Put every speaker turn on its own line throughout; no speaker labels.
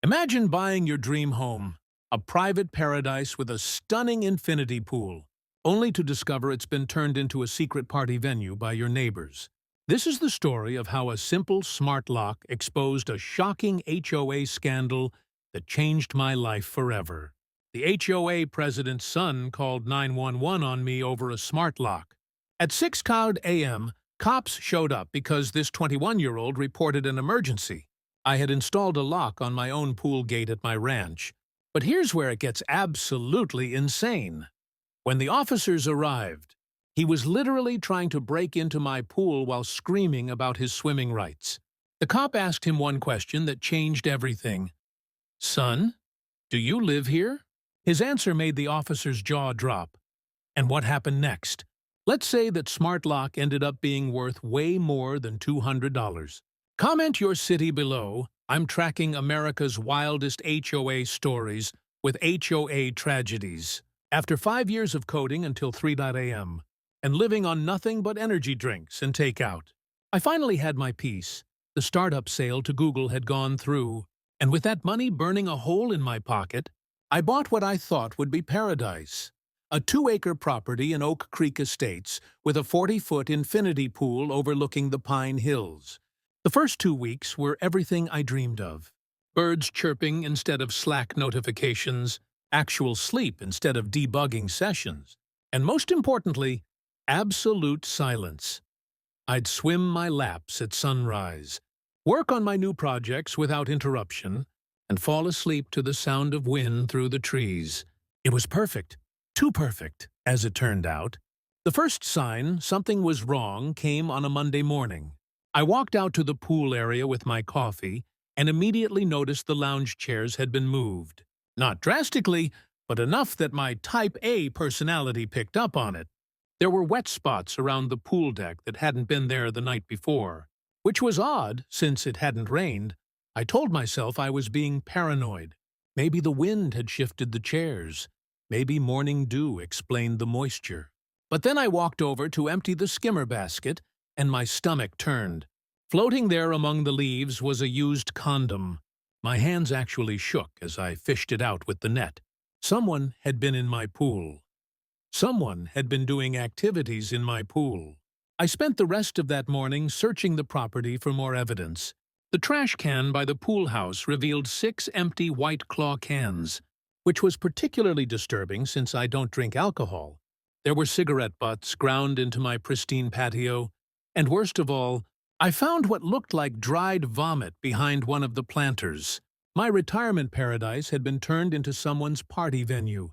Imagine buying your dream home, a private paradise with a stunning infinity pool, only to discover it's been turned into a secret party venue by your neighbors. This is the story of how a simple smart lock exposed a shocking HOA scandal that changed my life forever. The HOA president's son called 911 on me over a smart lock. At 6 a.m., cops showed up because this 21-year-old reported an emergency. I had installed a lock on my own pool gate at my ranch. But here's where it gets absolutely insane. When the officers arrived, he was literally trying to break into my pool while screaming about his swimming rights. The cop asked him one question that changed everything. "Son, do you live here?" His answer made the officer's jaw drop. And what happened next? Let's say that Smart Lock ended up being worth way more than $200. Comment your city below. I'm tracking America's wildest HOA stories with HOA Tragedies. After 5 years of coding until 3 a.m. and living on nothing but energy drinks and takeout, I finally had my peace. The startup sale to Google had gone through, and with that money burning a hole in my pocket, I bought what I thought would be paradise. A 2-acre property in Oak Creek Estates with a 40-foot infinity pool overlooking the Pine Hills. The first 2 weeks were everything I dreamed of. Birds chirping instead of Slack notifications, actual sleep instead of debugging sessions, and most importantly, absolute silence. I'd swim my laps at sunrise, work on my new projects without interruption, and fall asleep to the sound of wind through the trees. It was perfect. Too perfect, as it turned out. The first sign something was wrong came on a Monday morning. I walked out to the pool area with my coffee and immediately noticed the lounge chairs had been moved. Not drastically, but enough that my Type A personality picked up on it. There were wet spots around the pool deck that hadn't been there the night before, which was odd since it hadn't rained. I told myself I was being paranoid. Maybe the wind had shifted the chairs. Maybe morning dew explained the moisture. But then I walked over to empty the skimmer basket, and my stomach turned. Floating there among the leaves was a used condom. My hands actually shook as I fished it out with the net. Someone had been in my pool. Someone had been doing activities in my pool. I spent the rest of that morning searching the property for more evidence. The trash can by the pool house revealed 6 empty White Claw cans, which was particularly disturbing since I don't drink alcohol. There were cigarette butts ground into my pristine patio, and worst of all, I found what looked like dried vomit behind one of the planters. My retirement paradise had been turned into someone's party venue,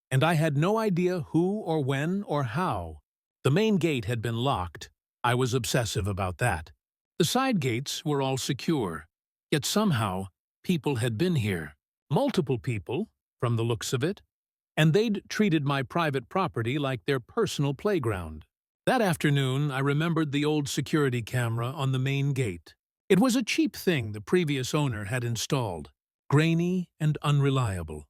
and I had no idea who or when or how. The main gate had been locked. I was obsessive about that. The side gates were all secure, yet somehow people had been here. Multiple people, from the looks of it, and they'd treated my private property like their personal playground. That afternoon, I remembered the old security camera on the main gate. It was a cheap thing the previous owner had installed, grainy and unreliable.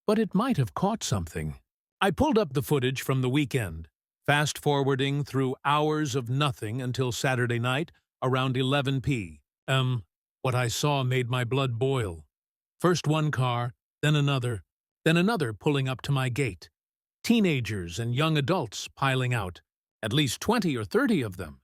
But it might have caught something. I pulled up the footage from the weekend, fast-forwarding through hours of nothing until Saturday night around 11 p.m. What I saw made my blood boil. First one car, then another pulling up to my gate. Teenagers and young adults piling out, at least 20 or 30 of them.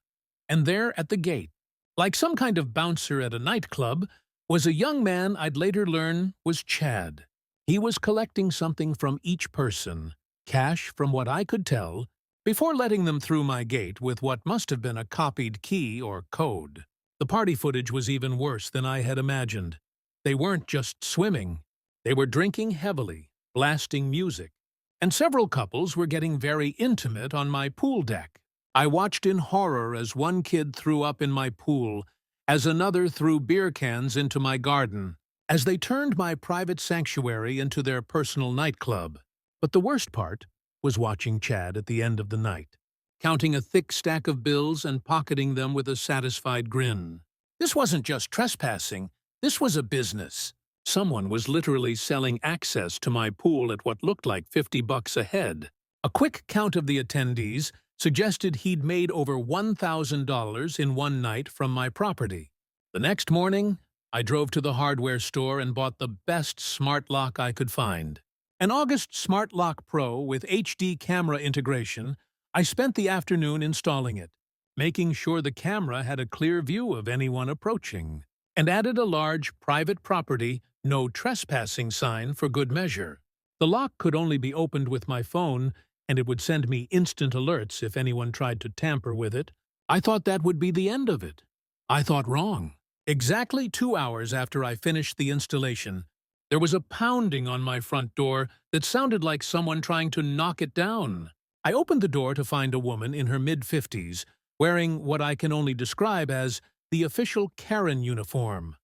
And there at the gate, like some kind of bouncer at a nightclub, was a young man I'd later learn was Chad. He was collecting something from each person, cash from what I could tell, before letting them through my gate with what must have been a copied key or code. The party footage was even worse than I had imagined. They weren't just swimming. They were drinking heavily, blasting music, and several couples were getting very intimate on my pool deck. I watched in horror as one kid threw up in my pool, as another threw beer cans into my garden, as they turned my private sanctuary into their personal nightclub. But the worst part was watching Chad at the end of the night, counting a thick stack of bills and pocketing them with a satisfied grin. This wasn't just trespassing, this was a business. Someone was literally selling access to my pool at what looked like $50 a head. A quick count of the attendees suggested he'd made over $1,000 in one night from my property. The next morning, I drove to the hardware store and bought the best smart lock I could find. An August Smart Lock Pro with HD camera integration. I spent the afternoon installing it, making sure the camera had a clear view of anyone approaching, and added a large private property, no trespassing sign for good measure. The lock could only be opened with my phone, and it would send me instant alerts if anyone tried to tamper with it. I thought that would be the end of it. I thought wrong. Exactly 2 hours after I finished the installation, there was a pounding on my front door that sounded like someone trying to knock it down. I opened the door to find a woman in her mid-50s, wearing what I can only describe as the official Karen uniform.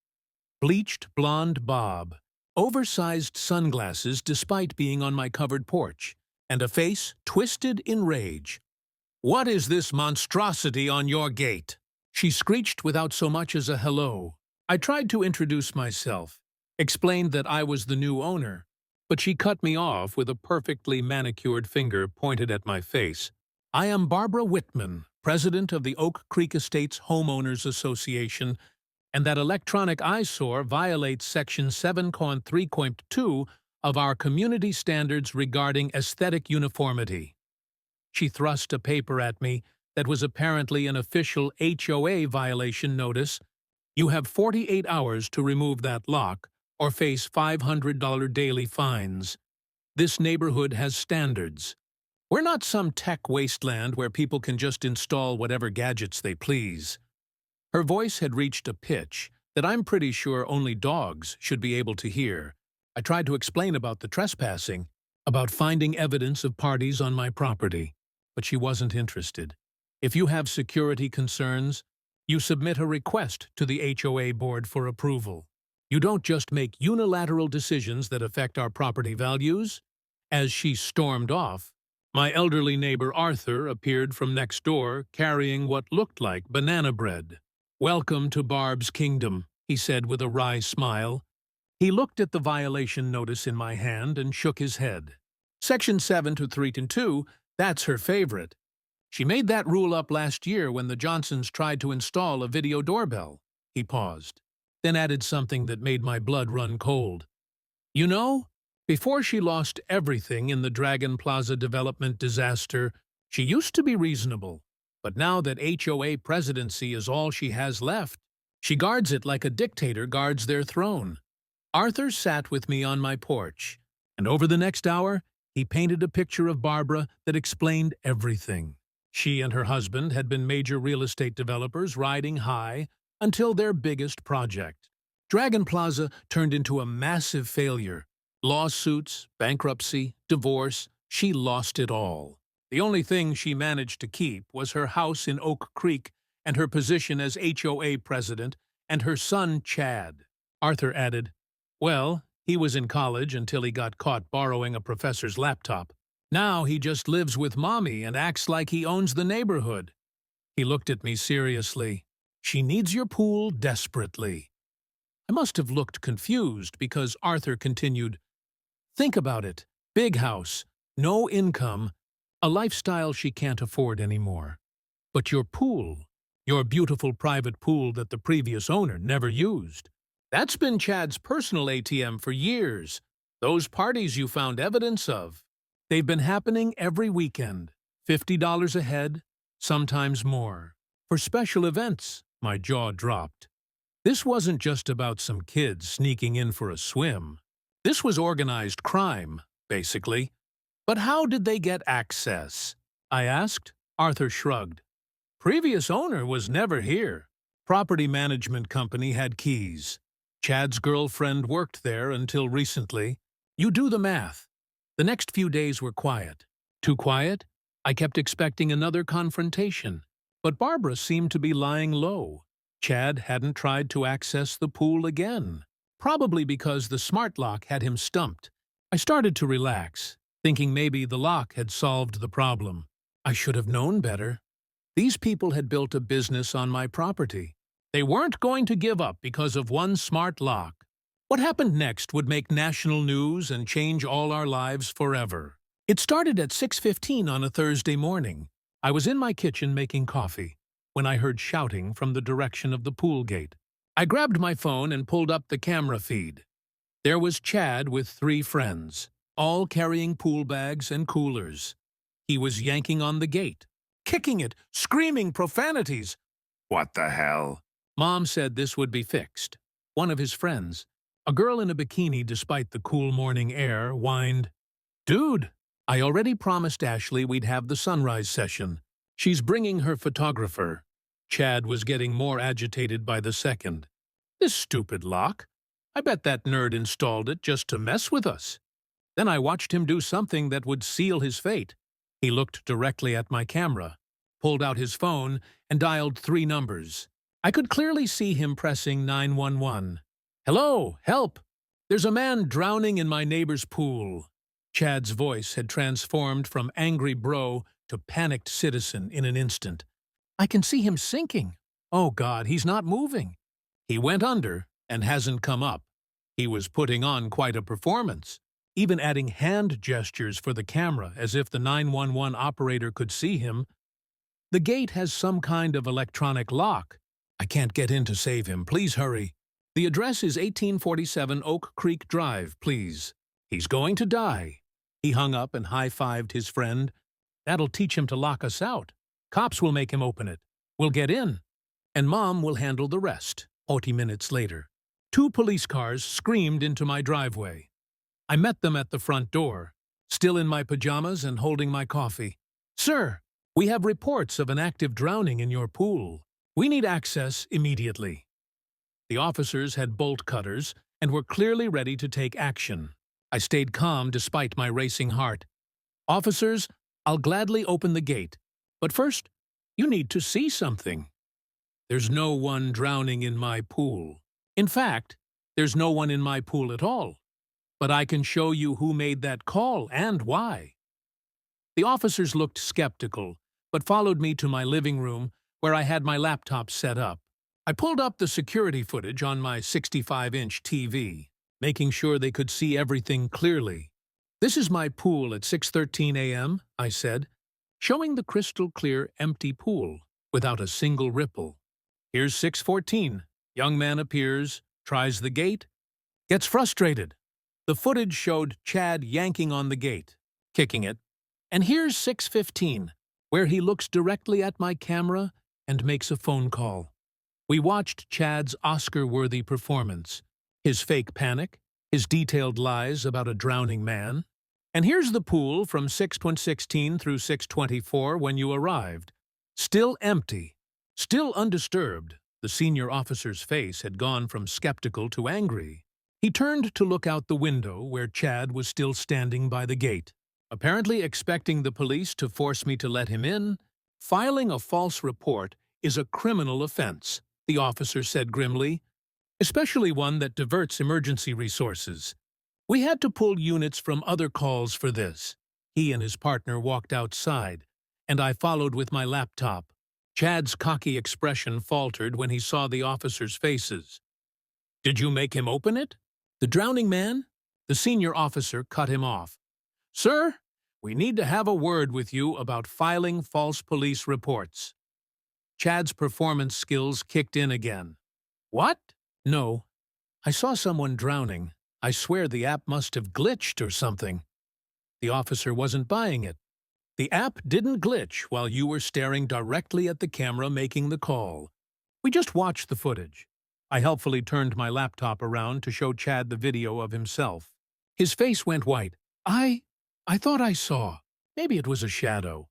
Bleached blonde bob, oversized sunglasses despite being on my covered porch, and a face twisted in rage. "What is this monstrosity on your gate?" she screeched without so much as a hello. I tried to introduce myself, explained that I was the new owner, but she cut me off with a perfectly manicured finger pointed at my face. "I am Barbara Whitman, president of the Oak Creek Estates Homeowners Association, and that electronic eyesore violates Section 7.3.2 of our community standards regarding aesthetic uniformity." She thrust a paper at me that was apparently an official HOA violation notice. "You have 48 hours to remove that lock or face $500 daily fines. This neighborhood has standards. We're not some tech wasteland where people can just install whatever gadgets they please." Her voice had reached a pitch that I'm pretty sure only dogs should be able to hear. I tried to explain about the trespassing, about finding evidence of parties on my property, but she wasn't interested. If you have security concerns, you submit a request to the HOA board for approval. You don't just make unilateral decisions that affect our property values. As she stormed off, my elderly neighbor Arthur appeared from next door carrying what looked like banana bread. "Welcome to Barb's kingdom," he said with a wry smile. He looked at the violation notice in my hand and shook his head. "Section 7.3.2, that's her favorite. She made that rule up last year when the Johnsons tried to install a video doorbell." He paused, then added something that made my blood run cold. "You know, before she lost everything in the Dragon Plaza development disaster, she used to be reasonable. But now that HOA presidency is all she has left, she guards it like a dictator guards their throne." Arthur sat with me on my porch, and over the next hour, he painted a picture of Barbara that explained everything. She and her husband had been major real estate developers riding high until their biggest project. Dragon Plaza turned into a massive failure. Lawsuits, bankruptcy, divorce, she lost it all. The only thing she managed to keep was her house in Oak Creek and her position as HOA president and her son Chad. Arthur added, "Well, he was in college until he got caught borrowing a professor's laptop. Now he just lives with Mommy and acts like he owns the neighborhood." He looked at me seriously. "She needs your pool desperately." I must have looked confused because Arthur continued, "Think about it. Big house, no income, a lifestyle she can't afford anymore. But your pool, your beautiful private pool that the previous owner never used, that's been Chad's personal ATM for years. Those parties you found evidence of, they've been happening every weekend, $50 a head, sometimes more. For special events." My jaw dropped. This wasn't just about some kids sneaking in for a swim. This was organized crime, basically. "But how did they get access?" I asked. Arthur shrugged. "Previous owner was never here. Property management company had keys. Chad's girlfriend worked there until recently. You do the math. The next few days were quiet. Too quiet? I kept expecting another confrontation. But Barbara seemed to be lying low. Chad hadn't tried to access the pool again, probably because the smart lock had him stumped. I started to relax, thinking maybe the lock had solved the problem. I should have known better. These people had built a business on my property. They weren't going to give up because of one smart lock. What happened next would make national news and change all our lives forever. It started at 6:15 on a Thursday morning. I was in my kitchen making coffee when I heard shouting from the direction of the pool gate. I grabbed my phone and pulled up the camera feed. There was Chad with 3 friends, all carrying pool bags and coolers. He was yanking on the gate, kicking it, screaming profanities. "What the hell?" Mom said this would be fixed. One of his friends, a girl in a bikini despite the cool morning air, whined, "Dude, I already promised Ashley we'd have the sunrise session. She's bringing her photographer." Chad was getting more agitated by the second. "This stupid lock. I bet that nerd installed it just to mess with us." Then I watched him do something that would seal his fate. He looked directly at my camera, pulled out his phone, and dialed 3 numbers. I could clearly see him pressing 911. "Hello, help! There's a man drowning in my neighbor's pool." Chad's voice had transformed from angry bro to panicked citizen in an instant. "I can see him sinking. Oh God, he's not moving. He went under and hasn't come up." He was putting on quite a performance, even adding hand gestures for the camera as if the 911 operator could see him. "The gate has some kind of electronic lock. I can't get in to save him. Please hurry. The address is 1847 Oak Creek Drive, please. He's going to die." He hung up and high-fived his friend. "That'll teach him to lock us out. Cops will make him open it. We'll get in. And Mom will handle the rest." 40 minutes later, 2 police cars screamed into my driveway. I met them at the front door, still in my pajamas and holding my coffee. "Sir, we have reports of an active drowning in your pool. We need access immediately." The officers had bolt cutters and were clearly ready to take action. I stayed calm despite my racing heart. "Officers, I'll gladly open the gate. But first, you need to see something." "There's no one drowning in my pool. In fact, there's no one in my pool at all. But I can show you who made that call and why." The officers looked skeptical, but followed me to my living room where I had my laptop set up. I pulled up the security footage on my 65-inch TV, making sure they could see everything clearly. "This is my pool at 6:13 a.m., I said, showing the crystal-clear empty pool without a single ripple. "Here's 6:14. Young man appears, tries the gate, gets frustrated." The footage showed Chad yanking on the gate, kicking it. "And here's 6:15, where he looks directly at my camera and makes a phone call." We watched Chad's Oscar-worthy performance, his fake panic, his detailed lies about a drowning man. "And here's the pool from 6:16 through 6:24 when you arrived. Still empty, still undisturbed." The senior officer's face had gone from skeptical to angry. He turned to look out the window where Chad was still standing by the gate, apparently expecting the police to force me to let him in. "Filing a false report is a criminal offense," the officer said grimly, "especially one that diverts emergency resources. We had to pull units from other calls for this." He and his partner walked outside, and I followed with my laptop. Chad's cocky expression faltered when he saw the officers' faces. "Did you make him open it?" "The drowning man?" The senior officer cut him off. "Sir, we need to have a word with you about filing false police reports." Chad's performance skills kicked in again. "What?" "No. I saw someone drowning. I swear the app must have glitched or something." The officer wasn't buying it. "The app didn't glitch while you were staring directly at the camera making the call. We just watched the footage." I helpfully turned my laptop around to show Chad the video of himself. His face went white. I thought I saw. Maybe it was a shadow."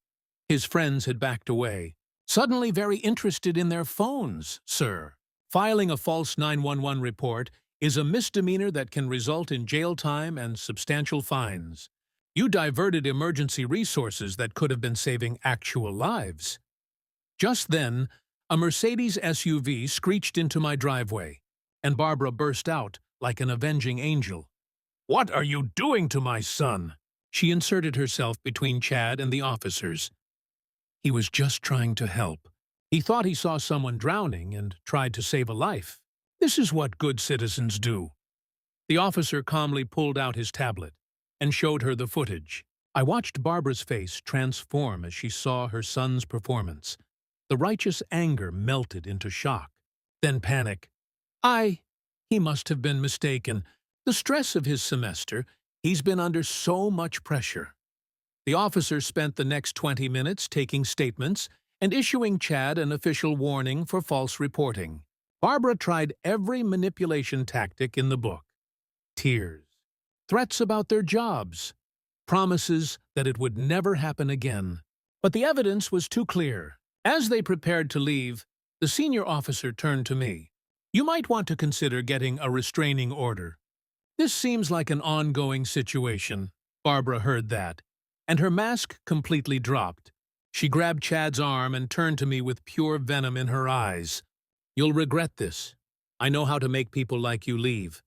His friends had backed away, suddenly very interested in their phones, sir. Filing a false 911 report is a misdemeanor that can result in jail time and substantial fines. You diverted emergency resources that could have been saving actual lives. Just then, a Mercedes SUV screeched into my driveway, and Barbara burst out like an avenging angel. "What are you doing to my son?" She inserted herself between Chad and the officers. "He was just trying to help. He thought he saw someone drowning and tried to save a life. This is what good citizens do." The officer calmly pulled out his tablet and showed her the footage. I watched Barbara's face transform as she saw her son's performance. The righteous anger melted into shock, then panic. He must have been mistaken. The stress of his semester, he's been under so much pressure. The officer spent the next 20 minutes taking statements and issuing Chad an official warning for false reporting. Barbara tried every manipulation tactic in the book. Tears, threats about their jobs, promises that it would never happen again. But the evidence was too clear. As they prepared to leave, the senior officer turned to me. "You might want to consider getting a restraining order. This seems like an ongoing situation." Barbara heard that, and her mask completely dropped. She grabbed Chad's arm and turned to me with pure venom in her eyes. "You'll regret this. I know how to make people like you leave.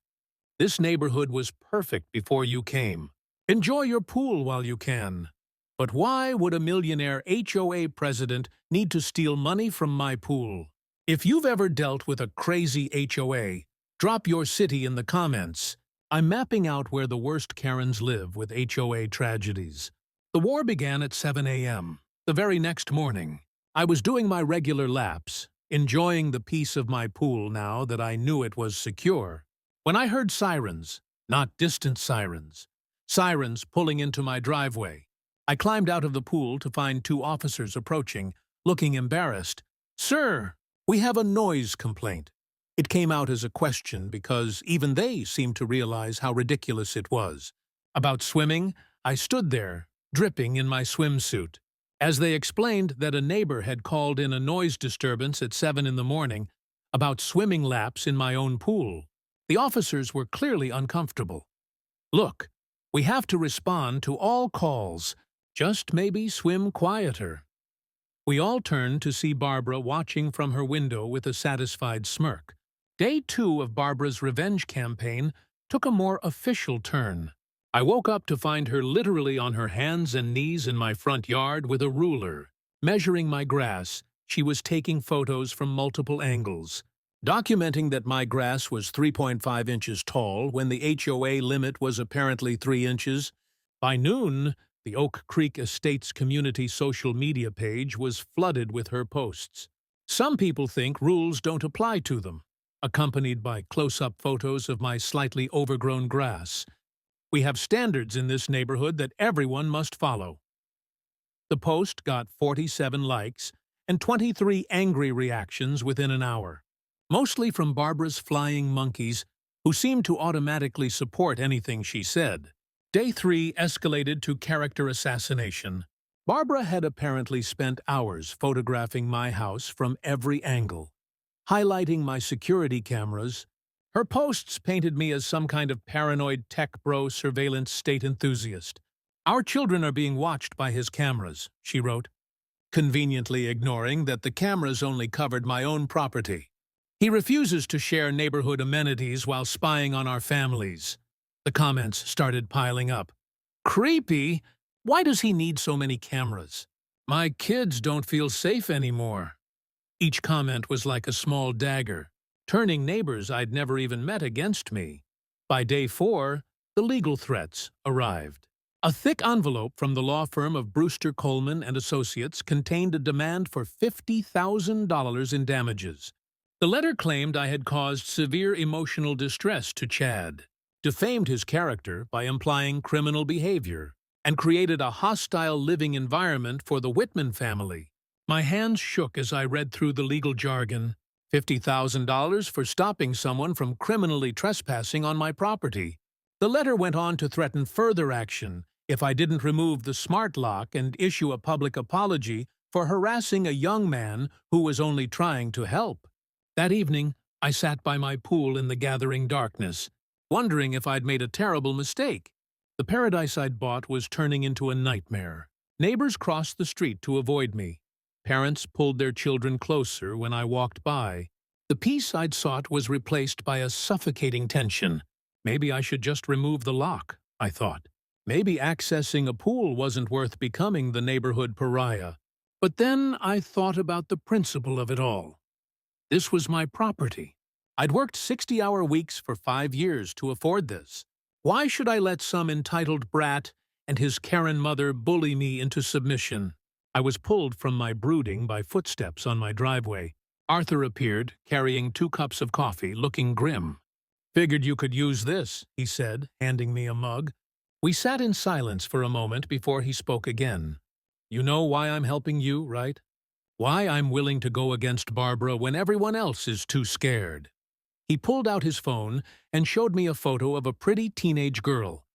This neighborhood was perfect before you came. Enjoy your pool while you can. But why would a millionaire HOA president need to steal money from my pool? If you've ever dealt with a crazy HOA, drop your city in the comments. I'm mapping out where the worst Karens live with HOA tragedies." The war began at 7 a.m. The very next morning, I was doing my regular laps, enjoying the peace of my pool now that I knew it was secure, when I heard sirens, not distant sirens. Sirens pulling into my driveway. I climbed out of the pool to find two officers approaching, looking embarrassed. "Sir, we have a noise complaint." It came out as a question because even they seemed to realize how ridiculous it was. About swimming, I stood there, dripping in my swimsuit. As they explained that a neighbor had called in a noise disturbance at 7 in the morning about swimming laps in my own pool, the officers were clearly uncomfortable. "Look, we have to respond to all calls. Just maybe swim quieter." We all turned to see Barbara watching from her window with a satisfied smirk. Day 2 of Barbara's revenge campaign took a more official turn. I woke up to find her literally on her hands and knees in my front yard with a ruler. Measuring my grass, she was taking photos from multiple angles, documenting that my grass was 3.5 inches tall when the HOA limit was apparently 3 inches. By noon, the Oak Creek Estates community social media page was flooded with her posts. Some people think rules don't apply to them, accompanied by close-up photos of my slightly overgrown grass. "We have standards in this neighborhood that everyone must follow." The post got 47 likes and 23 angry reactions within an hour, mostly from Barbara's flying monkeys, who seemed to automatically support anything she said. Day 3 escalated to character assassination. Barbara had apparently spent hours photographing my house from every angle, highlighting my security cameras. Her posts painted me as some kind of paranoid tech bro surveillance state enthusiast. "Our children are being watched by his cameras," she wrote, conveniently ignoring that the cameras only covered my own property. "He refuses to share neighborhood amenities while spying on our families." The comments started piling up. "Creepy? Why does he need so many cameras? My kids don't feel safe anymore." Each comment was like a small dagger, turning neighbors I'd never even met against me. By day 4, the legal threats arrived. A thick envelope from the law firm of Brewster Coleman and Associates contained a demand for $50,000 in damages. The letter claimed I had caused severe emotional distress to Chad, defamed his character by implying criminal behavior, and created a hostile living environment for the Whitman family. My hands shook as I read through the legal jargon. $50,000 for stopping someone from criminally trespassing on my property. The letter went on to threaten further action if I didn't remove the smart lock and issue a public apology for harassing a young man who was only trying to help. That evening, I sat by my pool in the gathering darkness, wondering if I'd made a terrible mistake. The paradise I'd bought was turning into a nightmare. Neighbors crossed the street to avoid me. Parents pulled their children closer when I walked by. The peace I'd sought was replaced by a suffocating tension. Maybe I should just remove the lock, I thought. Maybe accessing a pool wasn't worth becoming the neighborhood pariah. But then I thought about the principle of it all. This was my property. I'd worked 60-hour weeks for 5 years to afford this. Why should I let some entitled brat and his Karen mother bully me into submission? I was pulled from my brooding by footsteps on my driveway. Arthur appeared, carrying 2 cups of coffee, looking grim. "Figured you could use this," he said, handing me a mug. We sat in silence for a moment before he spoke again. "You know why I'm helping you, right? Why I'm willing to go against Barbara when everyone else is too scared." He pulled out his phone and showed me a photo of a pretty teenage girl.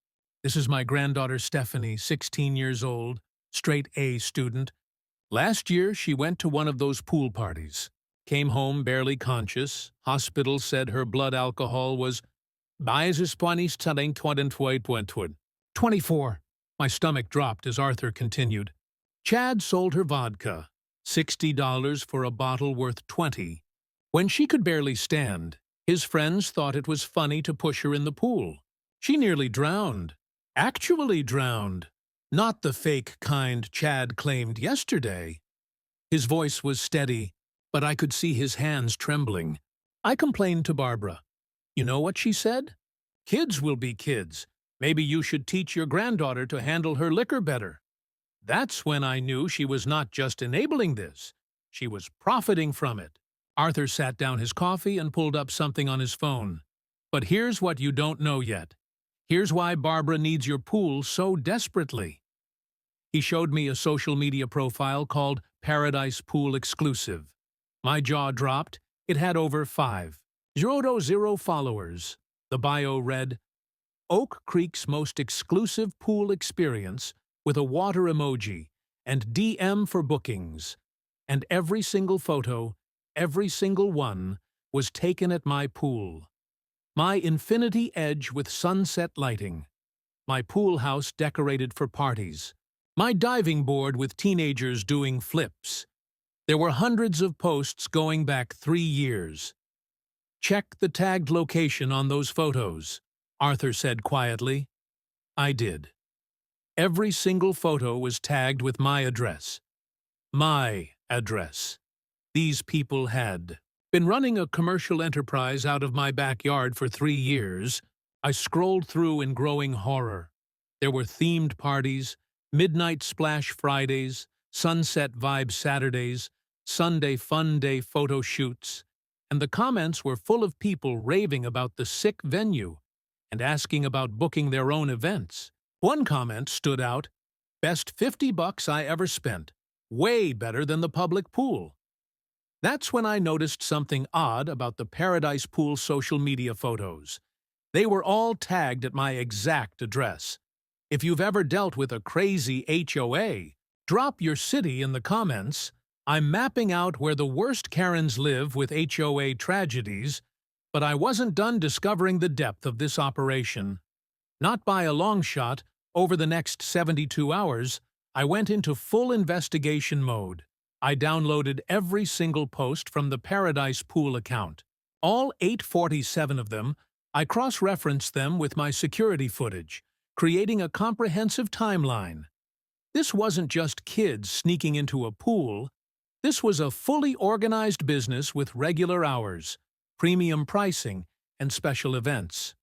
"This is my granddaughter Stephanie, 16 years old, straight A student. Last year she went to one of those pool parties. Came home barely conscious. Hospital said her blood alcohol was 24. My stomach dropped as Arthur continued. Chad sold her vodka, $60 for a bottle worth 20. When she could barely stand, his friends thought it was funny to push her in the pool. She nearly drowned. Actually drowned. Not the fake kind Chad claimed yesterday." His voice was steady, but I could see his hands trembling. I complained to Barbara. "You know what she said? Kids will be kids. Maybe you should teach your granddaughter to handle her liquor better." That's when I knew she was not just enabling this. She was profiting from it. Arthur sat down his coffee and pulled up something on his phone. "But here's what you don't know yet. Here's why Barbara needs your pool so desperately." He showed me a social media profile called Paradise Pool Exclusive. My jaw dropped. It had over 5,000 followers. The bio read, "Oak Creek's most exclusive pool experience with a water emoji and DM for bookings." And every single photo, every single one, was taken at my pool. My infinity edge with sunset lighting. My pool house decorated for parties. My diving board with teenagers doing flips. There were hundreds of posts going back 3 years. "Check the tagged location on those photos," Arthur said quietly. I did. Every single photo was tagged with my address. My address. These people had been running a commercial enterprise out of my backyard for 3 years. I scrolled through in growing horror. There were themed parties, midnight splash Fridays, sunset vibe Saturdays, Sunday fun day photo shoots, and the comments were full of people raving about the sick venue and asking about booking their own events. One comment stood out, "Best $50 I ever spent. Way better than the public pool." That's when I noticed something odd about the Paradise Pool social media photos. They were all tagged at my exact address. If you've ever dealt with a crazy HOA, drop your city in the comments. I'm mapping out where the worst Karens live with HOA Tragedies, but I wasn't done discovering the depth of this operation. Not by a long shot. Over the next 72 hours, I went into full investigation mode. I downloaded every single post from the Paradise Pool account. All 847 of them. I cross-referenced them with my security footage, creating a comprehensive timeline. This wasn't just kids sneaking into a pool. This was a fully organized business with regular hours, premium pricing, and special events.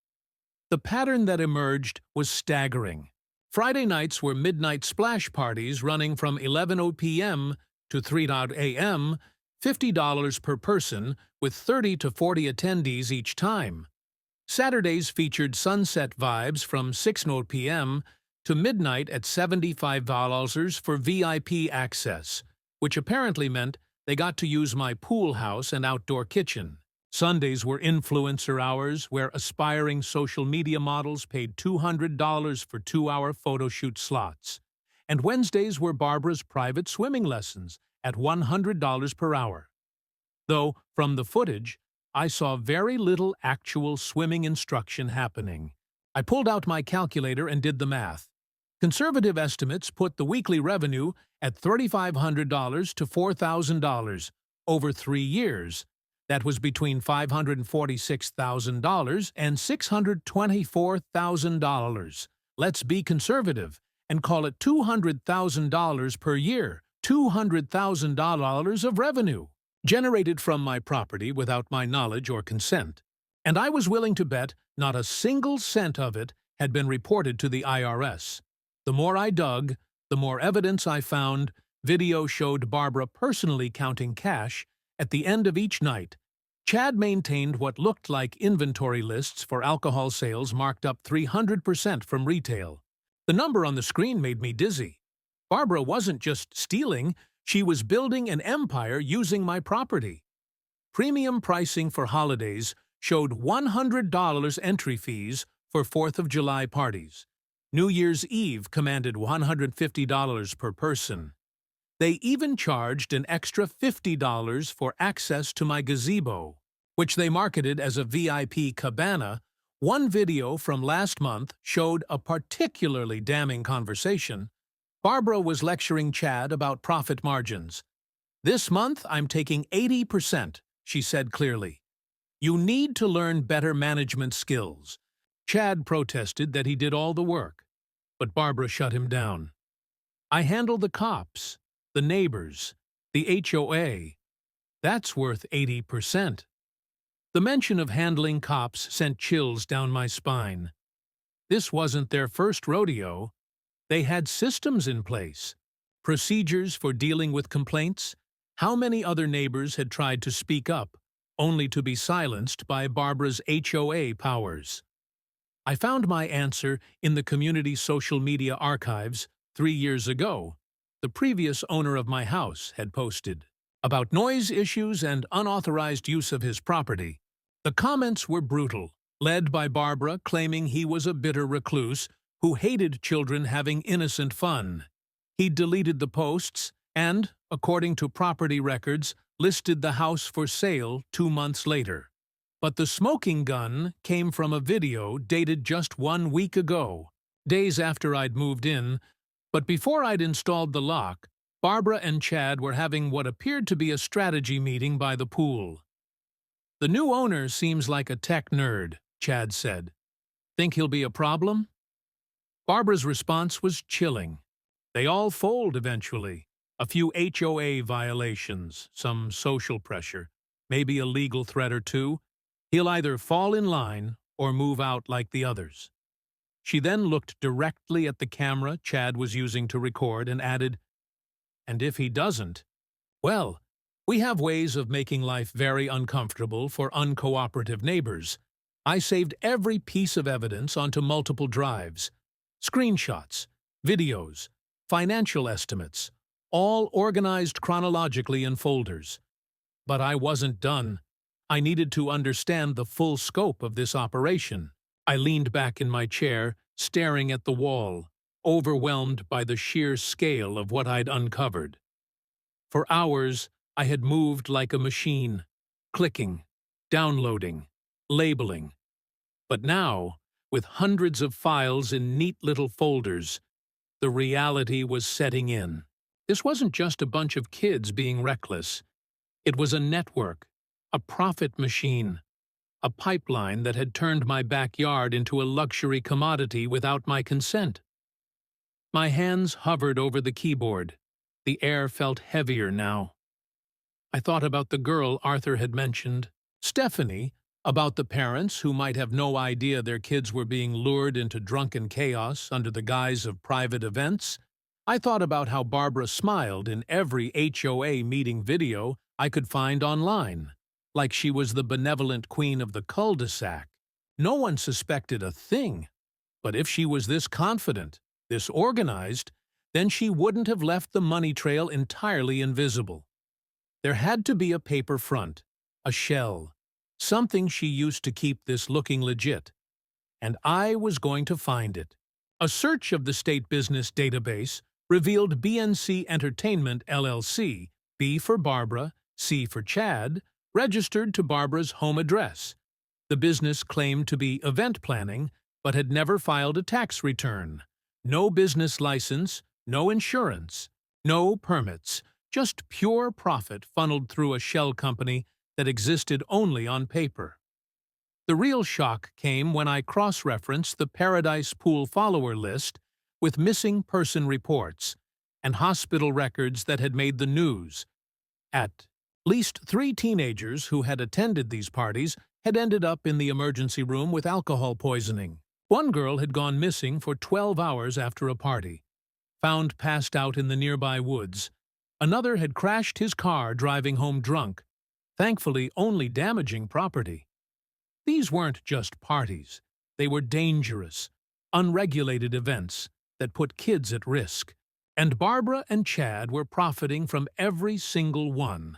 The pattern that emerged was staggering. Friday nights were midnight splash parties running from 11 p.m. to 3 a.m., $50 per person, with 30 to 40 attendees each time. Saturdays featured sunset vibes from 6 p.m. to midnight at $75 for VIP access, which apparently meant they got to use my pool house and outdoor kitchen. Sundays were influencer hours, where aspiring social media models paid $200 for 2-hour photo shoot slots. And Wednesdays were Barbara's private swimming lessons at $100 per hour. Though, from the footage, I saw very little actual swimming instruction happening. I pulled out my calculator and did the math. Conservative estimates put the weekly revenue at $3,500 to $4,000 over 3 years. That was between $546,000 and $624,000. Let's be conservative and call it $200,000 per year. $200,000 of revenue, generated from my property without my knowledge or consent. And I was willing to bet not a single cent of it had been reported to the IRS. The more I dug, the more evidence I found. Video showed Barbara personally counting cash At the end of each night, Chad maintained what looked like inventory lists for alcohol sales marked up 300% from retail. The number on the screen made me dizzy. Barbara wasn't just stealing, she was building an empire using my property. Premium pricing for holidays showed $100 entry fees for 4th of July parties. New Year's Eve commanded $150 per person. They even charged an extra $50 for access to my gazebo, which they marketed as a VIP cabana. One video from last month showed a particularly damning conversation. Barbara was lecturing Chad about profit margins. "This month, I'm taking 80%, she said clearly. "You need to learn better management skills." Chad protested that he did all the work, but Barbara shut him down. "I handle the cops, the neighbors, the HOA. That's worth 80%. The mention of handling cops sent chills down my spine. This wasn't their first rodeo. They had systems in place, procedures for dealing with complaints. How many other neighbors had tried to speak up, only to be silenced by Barbara's HOA powers? I found my answer in the community social media archives 3 years ago. The previous owner of my house had posted about noise issues and unauthorized use of his property. The comments were brutal, led by Barbara claiming he was a bitter recluse who hated children having innocent fun. He deleted the posts and, according to property records, listed the house for sale 2 months later. But the smoking gun came from a video dated just 1 week ago, days after I'd moved in. But before I'd installed the lock, Barbara and Chad were having what appeared to be a strategy meeting by the pool. "The new owner seems like a tech nerd," Chad said. "Think he'll be a problem?" Barbara's response was chilling. "They all fold eventually. A few HOA violations, some social pressure, maybe a legal threat or two. He'll either fall in line or move out like the others." She then looked directly at the camera Chad was using to record and added, "And if he doesn't, well, we have ways of making life very uncomfortable for uncooperative neighbors. I saved every piece of evidence onto multiple drives. Screenshots, videos, financial estimates, all organized chronologically in folders. But I wasn't done. I needed to understand the full scope of this operation." I leaned back in my chair, staring at the wall, overwhelmed by the sheer scale of what I'd uncovered. For hours, I had moved like a machine, clicking, downloading, labeling. But now, with hundreds of files in neat little folders, the reality was setting in. This wasn't just a bunch of kids being reckless. It was a network, a profit machine, a pipeline that had turned my backyard into a luxury commodity without my consent. My hands hovered over the keyboard. The air felt heavier now. I thought about the girl Arthur had mentioned, Stephanie, about the parents who might have no idea their kids were being lured into drunken chaos under the guise of private events. I thought about how Barbara smiled in every HOA meeting video I could find online, like she was the benevolent queen of the cul-de-sac. No one suspected a thing. But if she was this confident, this organized, then she wouldn't have left the money trail entirely invisible. There had to be a paper front, a shell, something she used to keep this looking legit. And I was going to find it. A search of the state business database revealed BNC Entertainment LLC, B for Barbara, C for Chad, registered to Barbara's home address. The business claimed to be event planning, but had never filed a tax return. No business license, no insurance, no permits, just pure profit funneled through a shell company that existed only on paper. The real shock came when I cross-referenced the Paradise Pool follower list with missing person reports and hospital records that had made the news. At least 3 teenagers who had attended these parties had ended up in the emergency room with alcohol poisoning. One girl had gone missing for 12 hours after a party, found passed out in the nearby woods. Another had crashed his car driving home drunk, thankfully only damaging property. These weren't just parties. They were dangerous, unregulated events that put kids at risk. And Barbara and Chad were profiting from every single one.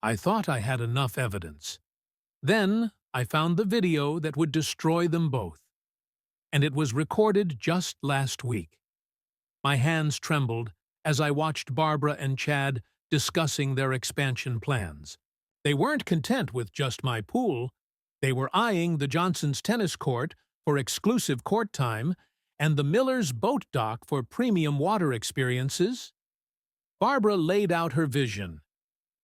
I thought I had enough evidence. Then I found the video that would destroy them both. And it was recorded just last week. My hands trembled as I watched Barbara and Chad discussing their expansion plans. They weren't content with just my pool. They were eyeing the Johnsons' tennis court for exclusive court time and the Millers' boat dock for premium water experiences. Barbara laid out her vision.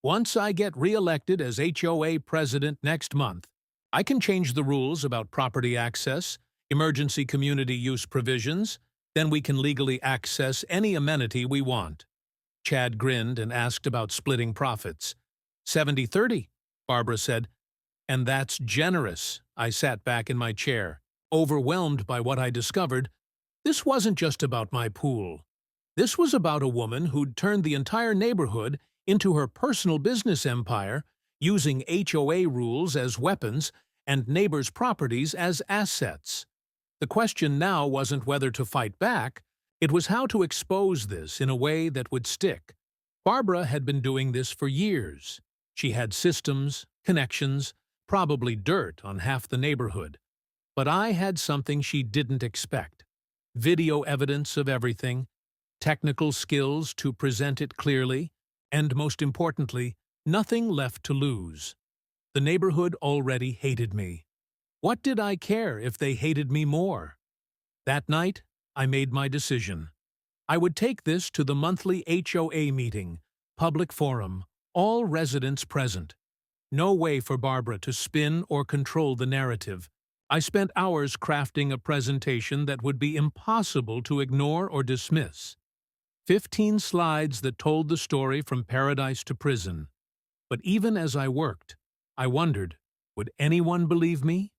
Once I get re-elected as HOA president next month, I can change the rules about property access, emergency community use provisions, then we can legally access any amenity we want. Chad grinned and asked about splitting profits. 70-30, Barbara said. And that's generous. I sat back in my chair, overwhelmed by what I discovered. This wasn't just about my pool. This was about a woman who'd turned the entire neighborhood into her personal business empire, using HOA rules as weapons and neighbors' properties as assets. The question now wasn't whether to fight back, it was how to expose this in a way that would stick. Barbara had been doing this for years. She had systems, connections, probably dirt on half the neighborhood. But I had something she didn't expect. Video evidence of everything, technical skills to present it clearly, and most importantly, nothing left to lose. The neighborhood already hated me. What did I care if they hated me more? That night, I made my decision. I would take this to the monthly HOA meeting, public forum, all residents present. No way for Barbara to spin or control the narrative. I spent hours crafting a presentation that would be impossible to ignore or dismiss. 15 slides that told the story from paradise to prison. But even as I worked, I wondered, would anyone believe me?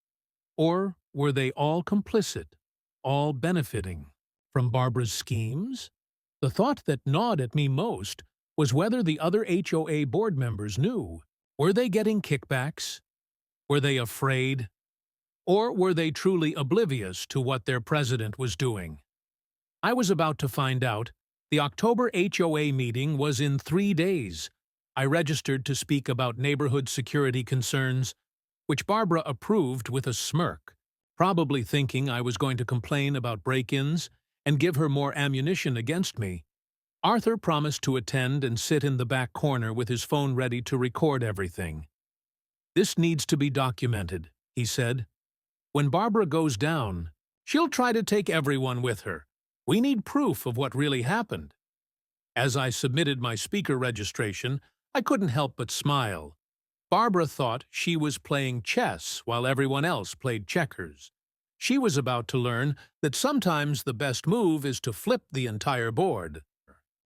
Or were they all complicit, all benefiting from Barbara's schemes? The thought that gnawed at me most was whether the other HOA board members knew. Were they getting kickbacks? Were they afraid? Or were they truly oblivious to what their president was doing? I was about to find out. The October HOA meeting was in 3 days. I registered to speak about neighborhood security concerns, which Barbara approved with a smirk, probably thinking I was going to complain about break-ins and give her more ammunition against me. Arthur promised to attend and sit in the back corner with his phone ready to record everything. "This needs to be documented," he said. "When Barbara goes down, she'll try to take everyone with her. We need proof of what really happened." As I submitted my speaker registration, I couldn't help but smile. Barbara thought she was playing chess while everyone else played checkers. She was about to learn that sometimes the best move is to flip the entire board.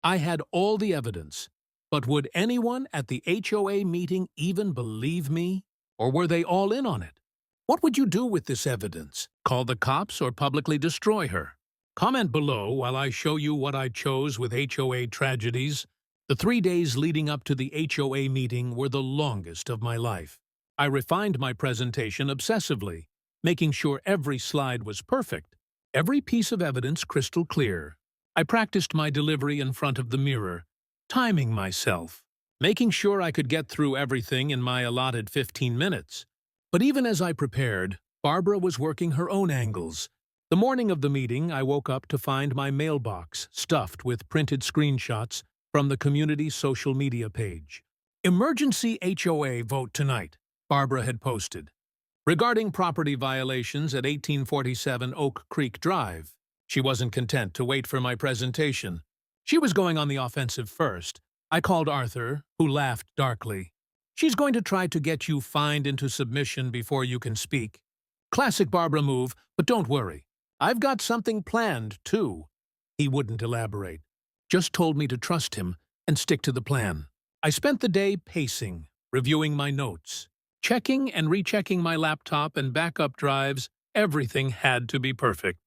I had all the evidence, but would anyone at the HOA meeting even believe me? Or were they all in on it? What would you do with this evidence? Call the cops or publicly destroy her? Comment below while I show you what I chose with HOA Tragedies. The 3 days leading up to the HOA meeting were the longest of my life. I refined my presentation obsessively, making sure every slide was perfect, every piece of evidence crystal clear. I practiced my delivery in front of the mirror, timing myself, making sure I could get through everything in my allotted 15 minutes. But even as I prepared, Barbara was working her own angles. The morning of the meeting, I woke up to find my mailbox stuffed with printed screenshots from the community social media page. "Emergency HOA vote tonight," Barbara had posted. "Regarding property violations at 1847 Oak Creek Drive." She wasn't content to wait for my presentation. She was going on the offensive first. I called Arthur, who laughed darkly. "She's going to try to get you fined into submission before you can speak." Classic Barbara move, but don't worry. I've got something planned, too. He wouldn't elaborate. Just told me to trust him and stick to the plan. I spent the day pacing, reviewing my notes, checking and rechecking my laptop and backup drives. Everything had to be perfect.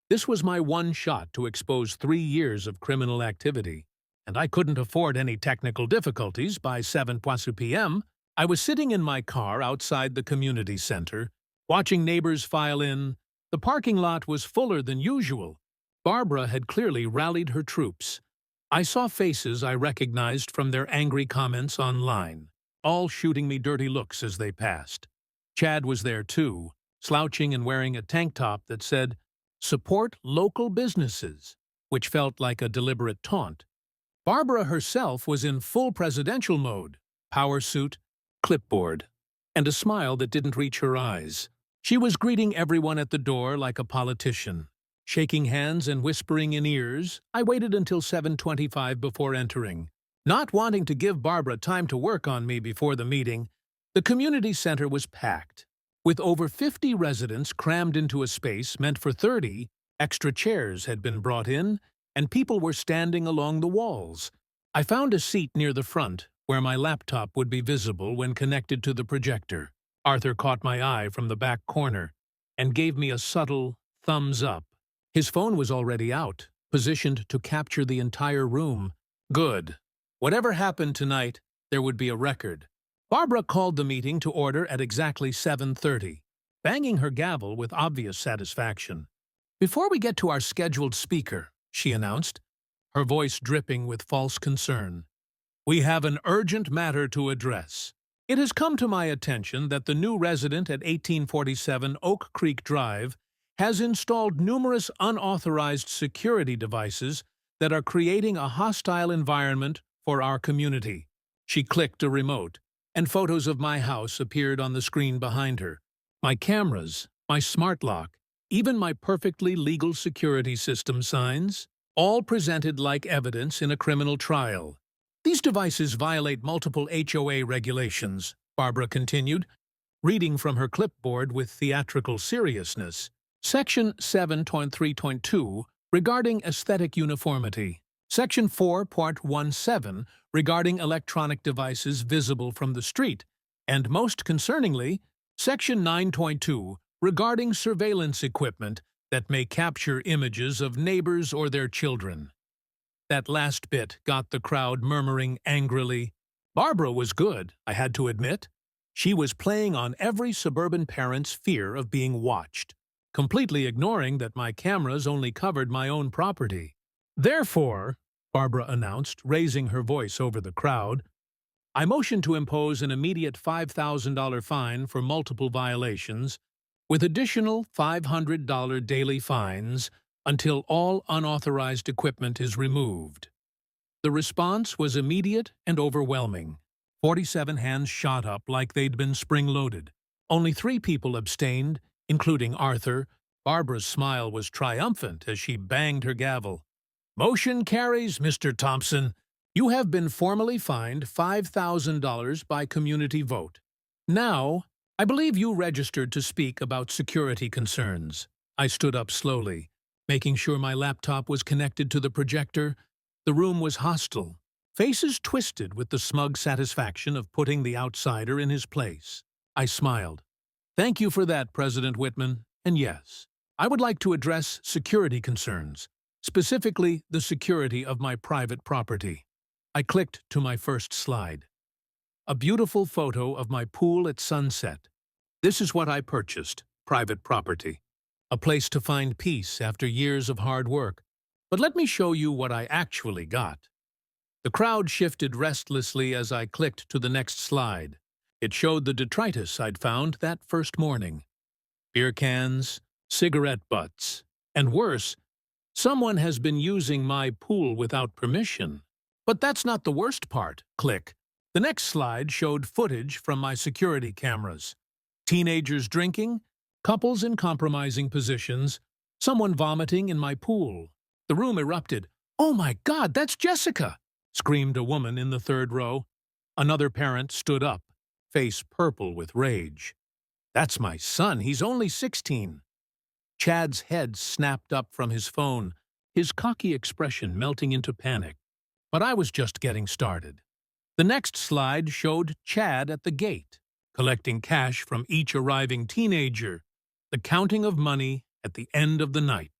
This was my one shot to expose 3 years of criminal activity, and I couldn't afford any technical difficulties by 7 p.m. I was sitting in my car outside the community center, watching neighbors file in. The parking lot was fuller than usual. Barbara had clearly rallied her troops. I saw faces I recognized from their angry comments online, all shooting me dirty looks as they passed. Chad was there too, slouching and wearing a tank top that said, "Support local businesses," which felt like a deliberate taunt. Barbara herself was in full presidential mode, power suit, clipboard, and a smile that didn't reach her eyes. She was greeting everyone at the door like a politician. Shaking hands and whispering in ears, I waited until 7:25 before entering. Not wanting to give Barbara time to work on me before the meeting, the community center was packed. With over 50 residents crammed into a space meant for 30, extra chairs had been brought in, and people were standing along the walls. I found a seat near the front, where my laptop would be visible when connected to the projector. Arthur caught my eye from the back corner and gave me a subtle thumbs up. His phone was already out, positioned to capture the entire room. Good. Whatever happened tonight, there would be a record. Barbara called the meeting to order at exactly 7:30, banging her gavel with obvious satisfaction. "Before we get to our scheduled speaker," she announced, her voice dripping with false concern, "we have an urgent matter to address. It has come to my attention that the new resident at 1847 Oak Creek Drive has installed numerous unauthorized security devices that are creating a hostile environment for our community." She clicked a remote, and photos of my house appeared on the screen behind her. My cameras, my smart lock, even my perfectly legal security system signs, all presented like evidence in a criminal trial. "These devices violate multiple HOA regulations," Barbara continued, reading from her clipboard with theatrical seriousness. "Section 7.3.2 regarding aesthetic uniformity. Section 4.17 regarding electronic devices visible from the street. And most concerningly, Section 9.2 regarding surveillance equipment that may capture images of neighbors or their children." That last bit got the crowd murmuring angrily. Barbara was good, I had to admit. She was playing on every suburban parent's fear of being watched, completely ignoring that my cameras only covered my own property. "Therefore," Barbara announced, raising her voice over the crowd, "I motion to impose an immediate $5,000 fine for multiple violations, with additional $500 daily fines until all unauthorized equipment is removed." The response was immediate and overwhelming. 47 hands shot up like they'd been spring-loaded. Only 3 people abstained, including Arthur. Barbara's smile was triumphant as she banged her gavel. "Motion carries, Mr. Thompson. You have been formally fined $5,000 by community vote. Now, I believe you registered to speak about security concerns." I stood up slowly, making sure my laptop was connected to the projector. The room was hostile, faces twisted with the smug satisfaction of putting the outsider in his place. I smiled. "Thank you for that, President Whitman. And yes, I would like to address security concerns, specifically the security of my private property." I clicked to my first slide. A beautiful photo of my pool at sunset. This is what I purchased, private property. A place to find peace after years of hard work. But let me show you what I actually got. The crowd shifted restlessly as I clicked to the next slide. It showed the detritus I'd found that first morning. Beer cans, cigarette butts, and worse, someone has been using my pool without permission. But that's not the worst part. Click. The next slide showed footage from my security cameras. Teenagers drinking, couples in compromising positions, someone vomiting in my pool. The room erupted. "Oh my God, that's Jessica!" screamed a woman in the 3rd row. Another parent stood up, face purple with rage. "That's my son, he's only 16. Chad's head snapped up from his phone, his cocky expression melting into panic. But I was just getting started. The next slide showed Chad at the gate, collecting cash from each arriving teenager, the counting of money at the end of the night.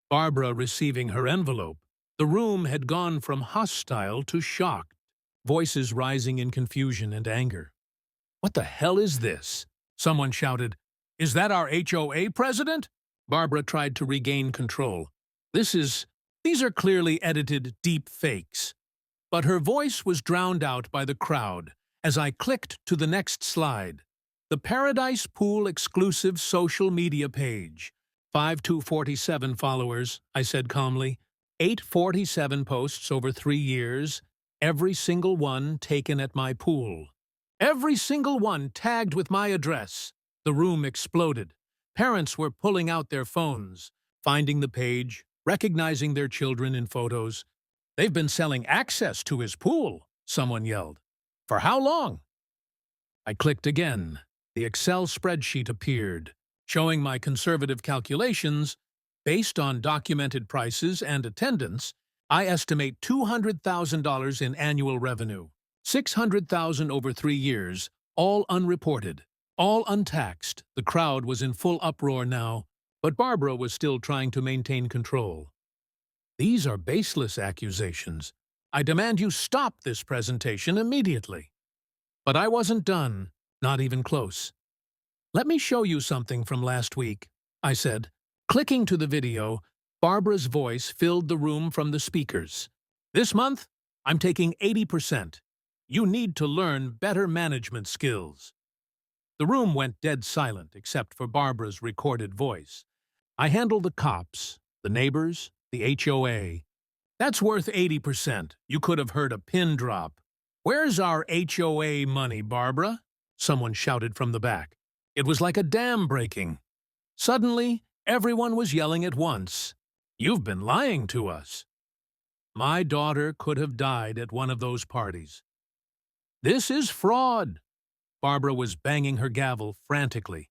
Barbara receiving her envelope. The room had gone from hostile to shocked, voices rising in confusion and anger. "What the hell is this?" Someone shouted. "Is that our HOA president?" Barbara tried to regain control. These are clearly edited deep fakes." But her voice was drowned out by the crowd as I clicked to the next slide. The Paradise Pool exclusive social media page. 5247 followers, I said calmly. 847 posts over 3 years, every single one taken at my pool. Every single one tagged with my address. The room exploded. Parents were pulling out their phones, finding the page, recognizing their children in photos. "They've been selling access to his pool," someone yelled. "For how long?" I clicked again. The Excel spreadsheet appeared, showing my conservative calculations. Based on documented prices and attendance, I estimate $200,000 in annual revenue, $600,000 over 3 years, all unreported, all untaxed. The crowd was in full uproar now, but Barbara was still trying to maintain control. "These are baseless accusations. I demand you stop this presentation immediately." But I wasn't done, not even close. "Let me show you something from last week," I said. Clicking to the video, Barbara's voice filled the room from the speakers. "This month, I'm taking 80%. You need to learn better management skills." The room went dead silent except for Barbara's recorded voice. "I handle the cops, the neighbors, the HOA. That's worth 80%. You could have heard a pin drop." "Where's our HOA money, Barbara?" someone shouted from the back. It was like a dam breaking. Suddenly, everyone was yelling at once. "You've been lying to us." My daughter could have died at one of those parties. "This is fraud." Barbara was banging her gavel frantically,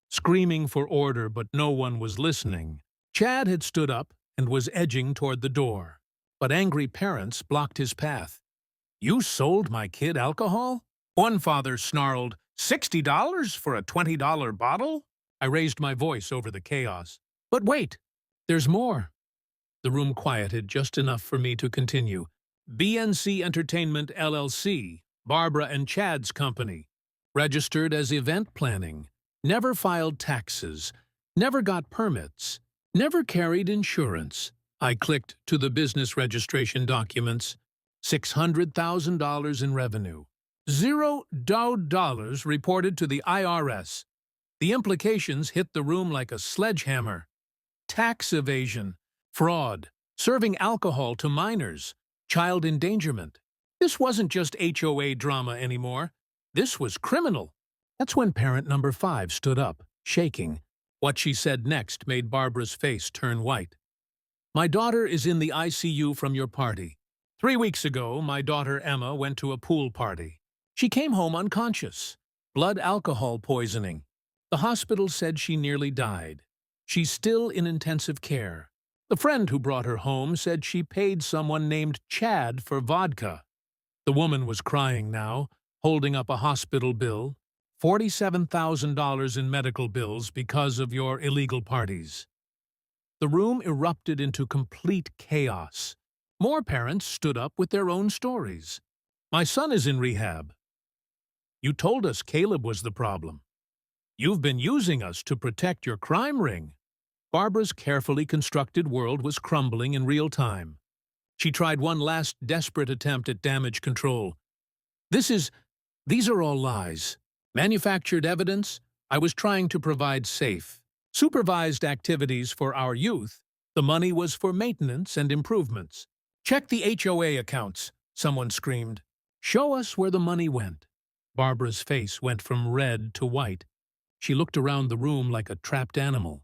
screaming for order, but no one was listening. Chad had stood up and was edging toward the door, but angry parents blocked his path. "You sold my kid alcohol?" One father snarled, "$60 for a $20 bottle?" I raised my voice over the chaos. "But wait, there's more." The room quieted just enough for me to continue. "BNC Entertainment LLC, Barbara and Chad's company, registered as event planning, never filed taxes, never got permits, never carried insurance." I clicked to the business registration documents. $600,000 in revenue. $0 reported to the IRS. The implications hit the room like a sledgehammer. Tax evasion, fraud, serving alcohol to minors, child endangerment. This wasn't just HOA drama anymore. This was criminal. That's when parent number 5 stood up, shaking. What she said next made Barbara's face turn white. "My daughter is in the ICU from your party. 3 weeks ago, my daughter Emma went to a pool party. She came home unconscious. Blood alcohol poisoning. The hospital said she nearly died. She's still in intensive care. The friend who brought her home said she paid someone named Chad for vodka." The woman was crying now, holding up a hospital bill. $47,000 in medical bills because of your illegal parties. The room erupted into complete chaos. More parents stood up with their own stories. "My son is in rehab." "You told us Caleb was the problem." "You've been using us to protect your crime ring." Barbara's carefully constructed world was crumbling in real time. She tried one last desperate attempt at damage control. These are all lies. Manufactured evidence. I was trying to provide safe, supervised activities for our youth. The money was for maintenance and improvements. "Check the HOA accounts," someone screamed. "Show us where the money went." Barbara's face went from red to white. She looked around the room like a trapped animal,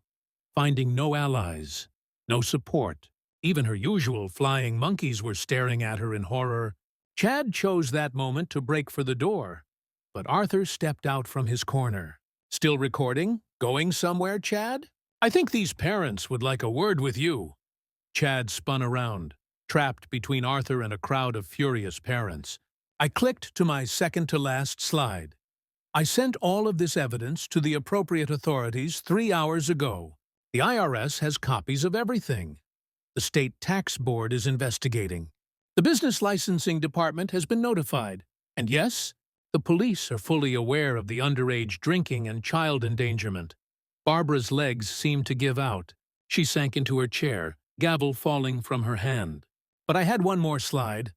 finding no allies, no support. Even her usual flying monkeys were staring at her in horror. Chad chose that moment to break for the door, but Arthur stepped out from his corner. "Still recording? Going somewhere, Chad? I think these parents would like a word with you." Chad spun around, trapped between Arthur and a crowd of furious parents. I clicked to my second-to-last slide. "I sent all of this evidence to the appropriate authorities 3 hours ago. The IRS has copies of everything. The state tax board is investigating. The business licensing department has been notified. And yes, The police are fully aware of the underage drinking and child endangerment. Barbara's legs seemed to give out. She sank into her chair, gavel falling from her hand. But I had one more slide.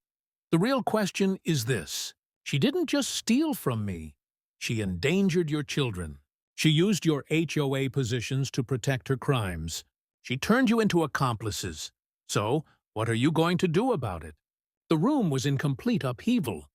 The real question is this. She didn't just steal from me. She endangered your children. She used your HOA positions to protect her crimes. She turned you into accomplices. So, what are you going to do about it? The room was in complete upheaval.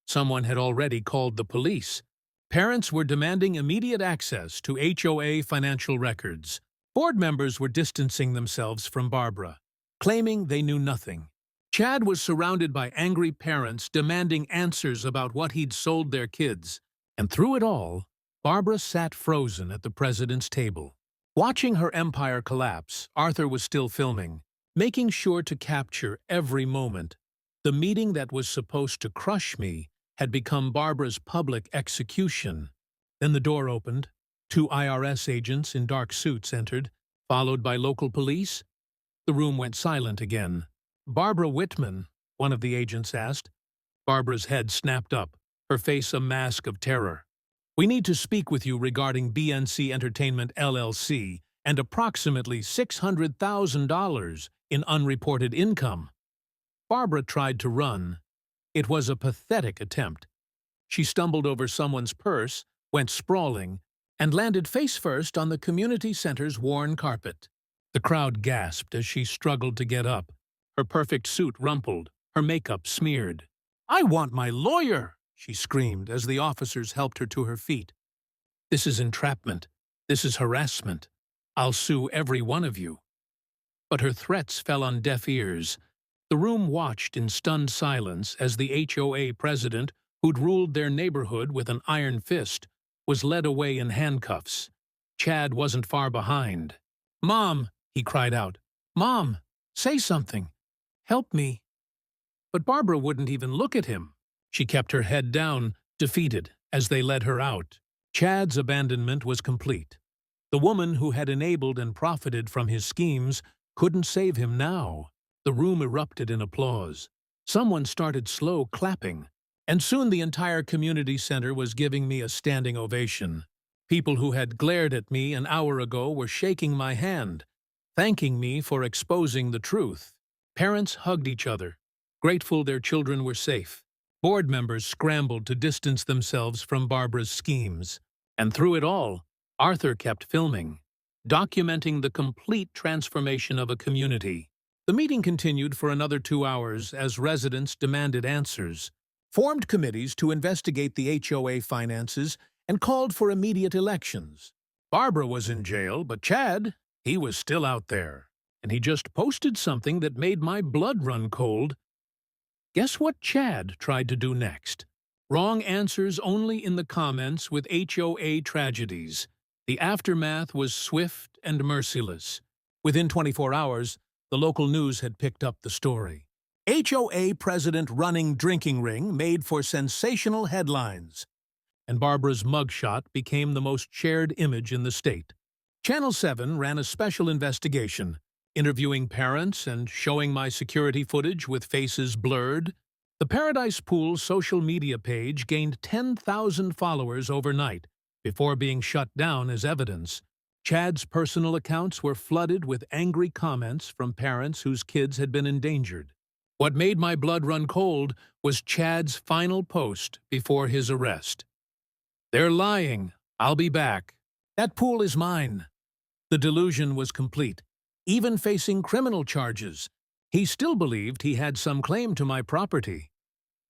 Someone had already called the police. Parents were demanding immediate access to HOA financial records. Board members were distancing themselves from Barbara, claiming they knew nothing. Chad was surrounded by angry parents demanding answers about what he'd sold their kids. And through it all, Barbara sat frozen at the president's table. Watching her empire collapse, Arthur was still filming, making sure to capture every moment. The meeting that was supposed to crush me had become Barbara's public execution. Then the door opened. 2 IRS agents in dark suits entered, followed by local police. The room went silent again. "Barbara Whitman," one of the agents asked. Barbara's head snapped up, her face a mask of terror. "We need to speak with you regarding BNC Entertainment LLC and approximately $600,000 in unreported income." Barbara tried to run. It was a pathetic attempt. She stumbled over someone's purse, went sprawling, and landed face-first on the community center's worn carpet. The crowd gasped as she struggled to get up, her perfect suit rumpled, her makeup smeared. "I want my lawyer!" she screamed as the officers helped her to her feet. "This is entrapment. This is harassment. I'll sue every one of you." But her threats fell on deaf ears. The room watched in stunned silence as the HOA president, who'd ruled their neighborhood with an iron fist, was led away in handcuffs. Chad wasn't far behind. "Mom!" he cried out. "Mom! Say something! Help me!" But Barbara wouldn't even look at him. She kept her head down, defeated, as they led her out. Chad's abandonment was complete. The woman who had enabled and profited from his schemes couldn't save him now. The room erupted in applause. Someone started slow clapping, and soon the entire community center was giving me a standing ovation. People who had glared at me an hour ago were shaking my hand, thanking me for exposing the truth. Parents hugged each other, grateful their children were safe. Board members scrambled to distance themselves from Barbara's schemes. And through it all, Arthur kept filming, documenting the complete transformation of a community. The meeting continued for another 2 hours as residents demanded answers, formed committees to investigate the HOA finances, and called for immediate elections. Barbara was in jail, but Chad, he was still out there. And he just posted something that made my blood run cold. Guess what Chad tried to do next? Wrong answers only in the comments with HOA Tragedies. The aftermath was swift and merciless. Within 24 hours, the local news had picked up the story. HOA president running drinking ring made for sensational headlines. And Barbara's mugshot became the most shared image in the state. Channel 7 ran a special investigation, interviewing parents and showing my security footage with faces blurred. The Paradise Pool social media page gained 10,000 followers overnight before being shut down as evidence. Chad's personal accounts were flooded with angry comments from parents whose kids had been endangered. What made my blood run cold was Chad's final post before his arrest. "They're lying. I'll be back. That pool is mine." The delusion was complete. Even facing criminal charges, he still believed he had some claim to my property.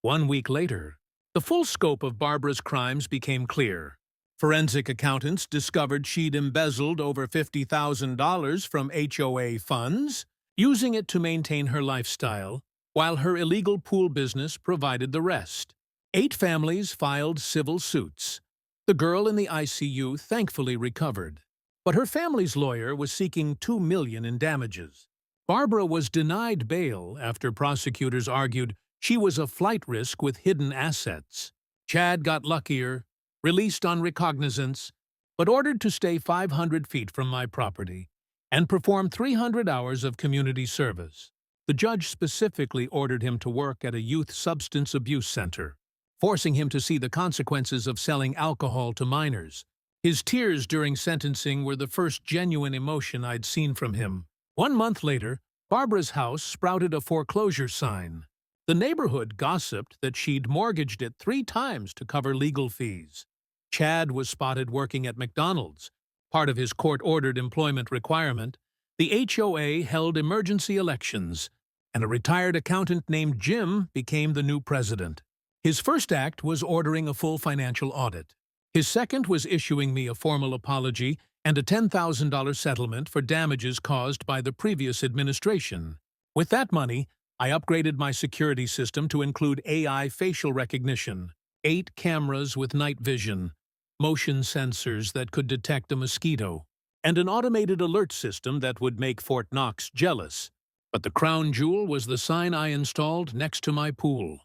1 week later, the full scope of Barbara's crimes became clear. Forensic accountants discovered she'd embezzled over $50,000 from HOA funds, using it to maintain her lifestyle, while her illegal pool business provided the rest. 8 families filed civil suits. The girl in the ICU thankfully recovered, but her family's lawyer was seeking $2 million in damages. Barbara was denied bail after prosecutors argued she was a flight risk with hidden assets. Chad got luckier, released on recognizance, but ordered to stay 500 feet from my property and perform 300 hours of community service. The judge specifically ordered him to work at a youth substance abuse center. forcing him to see the consequences of selling alcohol to minors. His tears during sentencing were the first genuine emotion I'd seen from him. 1 month later, Barbara's house sprouted a foreclosure sign. The neighborhood gossiped that she'd mortgaged it 3 times to cover legal fees. Chad was spotted working at McDonald's. Part of his court-ordered employment requirement, the HOA held emergency elections, and a retired accountant named Jim became the new president. His first act was ordering a full financial audit. His second was issuing me a formal apology and a $10,000 settlement for damages caused by the previous administration. With that money, I upgraded my security system to include AI facial recognition, 8 cameras with night vision, motion sensors that could detect a mosquito, and an automated alert system that would make Fort Knox jealous. But the crown jewel was the sign I installed next to my pool.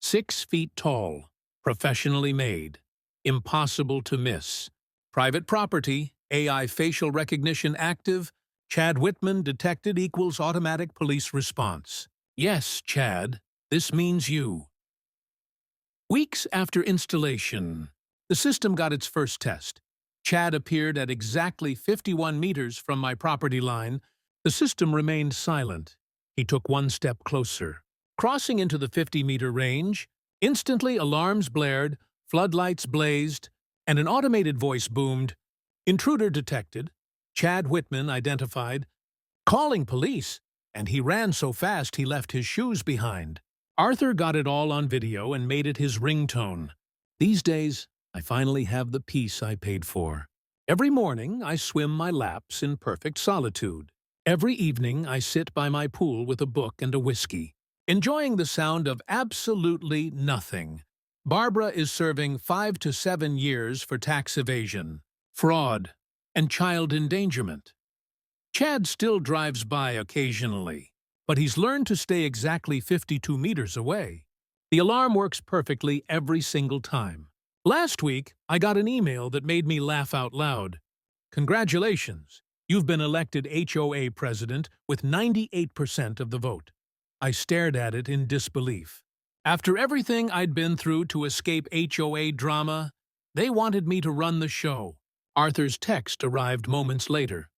6 feet tall, professionally made, impossible to miss. Private property, AI facial recognition active, Chad Whitman detected equals automatic police response. Yes, Chad, this means you. Weeks after installation, the system got its first test. Chad appeared at exactly 51 meters from my property line. The system remained silent. He took 1 step closer. Crossing into the 50-meter range, instantly alarms blared, floodlights blazed, and an automated voice boomed. Intruder detected. Chad Whitman identified. Calling police. And he ran so fast he left his shoes behind. Arthur got it all on video and made it his ringtone. These days, I finally have the peace I paid for. Every morning, I swim my laps in perfect solitude. Every evening, I sit by my pool with a book and a whiskey, enjoying the sound of absolutely nothing. Barbara is serving 5 to 7 years for tax evasion, fraud, and child endangerment. Chad still drives by occasionally, but he's learned to stay exactly 52 meters away. The alarm works perfectly every single time. Last week, I got an email that made me laugh out loud. Congratulations, you've been elected HOA president with 98% of the vote. I stared at it in disbelief. After everything I'd been through to escape HOA drama, they wanted me to run the show. Arthur's text arrived moments later.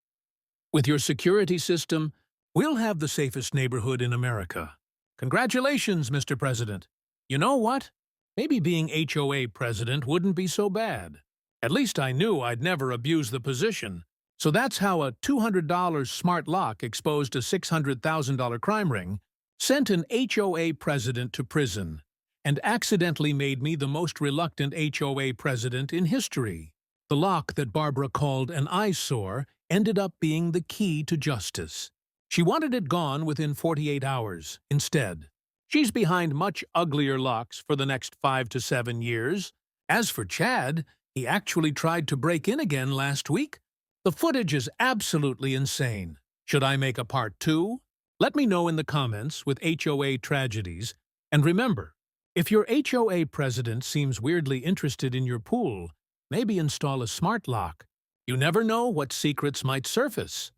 With your security system, we'll have the safest neighborhood in America. Congratulations, Mr. President. You know what? Maybe being HOA president wouldn't be so bad. At least I knew I'd never abuse the position. So that's how a $200 smart lock exposed a $600,000 crime ring, sent an HOA president to prison, and accidentally made me the most reluctant HOA president in history. The lock that Barbara called an eyesore ended up being the key to justice. She wanted it gone within 48 hours, instead. She's behind much uglier locks for the next 5 to 7 years. As for Chad, he actually tried to break in again last week. The footage is absolutely insane. Should I make a part 2? Let me know in the comments with HOA Tragedies. And remember, if your HOA president seems weirdly interested in your pool, maybe install a smart lock. You never know what secrets might surface.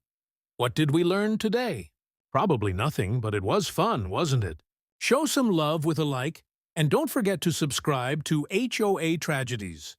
What did we learn today? Probably nothing, but it was fun, wasn't it? Show some love with a like, and don't forget to subscribe to HOA Tragedies.